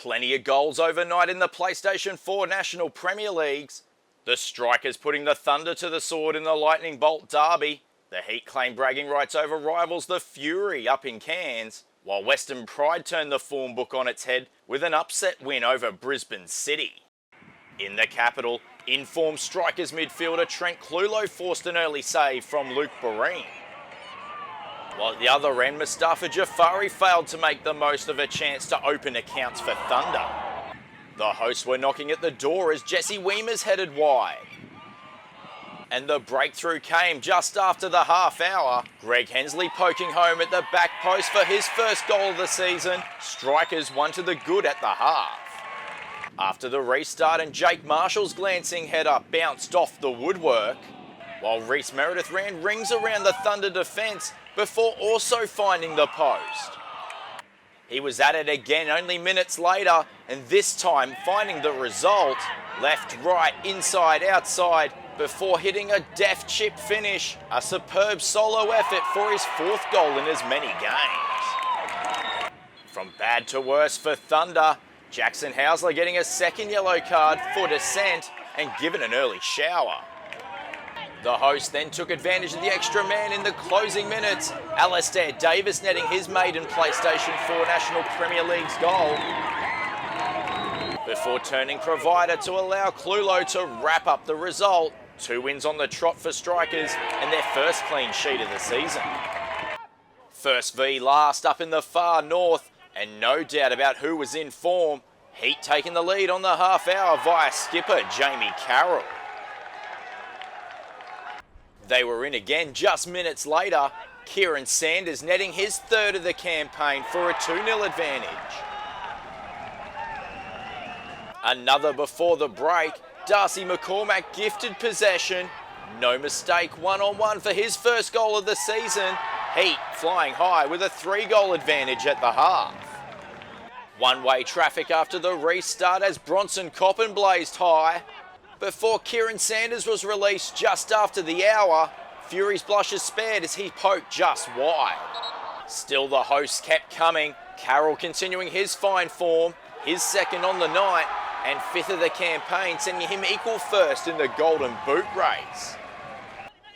Plenty of goals overnight in the PlayStation 4 National Premier Leagues. The Strikers putting the Thunder to the sword in the Lightning Bolt derby. The Heat claim bragging rights over rivals the Fury up in Cairns, while Western Pride turned the form book on its head with an upset win over Brisbane City. In the capital, informed Strikers midfielder Trent Clulo forced an early save from Luke Barine. While at the other end, Mustafa Jafari failed to make the most of a chance to open accounts for Thunder. The hosts were knocking at the door as Jesse Weemers headed wide. And the breakthrough came just after the half hour. Greg Hensley poking home at the back post for his first goal of the season. Strikers won to the good at the half. After the restart and Jake Marshall's glancing header bounced off the woodwork, while Reece Meredith ran rings around the Thunder defence before also finding the post. He was at it again only minutes later, and this time finding the result, left, right, inside, outside, before hitting a deft chip finish, a superb solo effort for his fourth goal in as many games. From bad to worse for Thunder, Jackson Hausler getting a second yellow card for dissent and given an early shower. The host then took advantage of the extra man in the closing minutes, Alastair Davis netting his maiden PlayStation 4 National Premier League's goal, before turning provider to allow Clulo to wrap up the result. 2 wins on the trot for Strikers and their first clean sheet of the season. First v last up in the far north, and no doubt about who was in form. Heat taking the lead on the half hour via skipper Jamie Carroll. They were in again just minutes later, Kieran Sanders netting his third of the campaign for a 2-0 advantage. Another before the break, Darcy McCormack gifted possession. No mistake, 1-on-1 for his first goal of the season. Heat flying high with a 3-goal advantage at the half. One-way traffic after the restart as Bronson Coppen blazed high. Before Kieran Sanders was released just after the hour, Fury's blushes spared as he poked just wide. Still the hosts kept coming, Carroll continuing his fine form, his second on the night, and fifth of the campaign, sending him equal first in the Golden Boot race.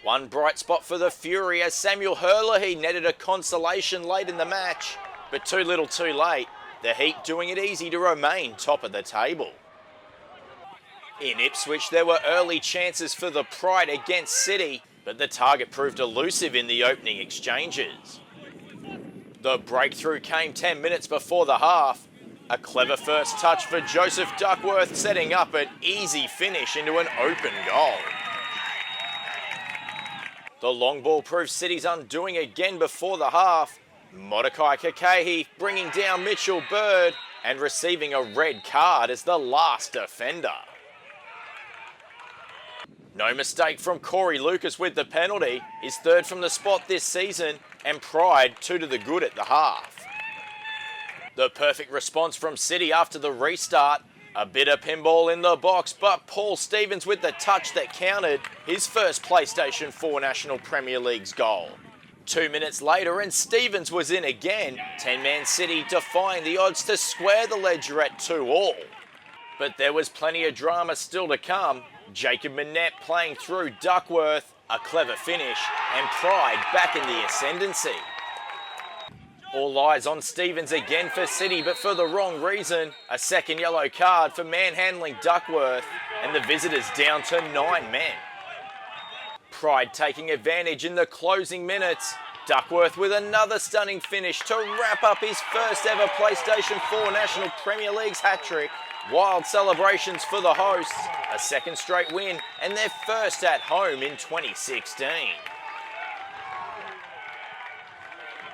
One bright spot for the Fury as Samuel Herlihy netted a consolation late in the match, but too little too late, the Heat doing it easy to remain top of the table. In Ipswich, there were early chances for the Pride against City, but the target proved elusive in the opening exchanges. The breakthrough came 10 minutes before the half. A clever first touch for Joseph Duckworth, setting up an easy finish into an open goal. The long ball proved City's undoing again before the half. Mordecai Kakehi bringing down Mitchell Bird and receiving a red card as the last defender. No mistake from Corey Lucas with the penalty, his third from the spot this season, and Pride 2 to the good at the half. The perfect response from City after the restart, a bit of pinball in the box, but Paul Stevens with the touch that counted, his first PlayStation 4 National Premier League's goal. 2 minutes later and Stevens was in again, 10-man City defying the odds to square the ledger at 2-2. But there was plenty of drama still to come. Jacob Manette playing through Duckworth, a clever finish, and Pride back in the ascendancy. All eyes on Stevens again for City, but for the wrong reason. A second yellow card for manhandling Duckworth, and the visitors down to 9 men. Pride taking advantage in the closing minutes. Duckworth with another stunning finish to wrap up his first ever PlayStation 4 National Premier League's hat-trick. Wild celebrations for the hosts, a second straight win and their first at home in 2016.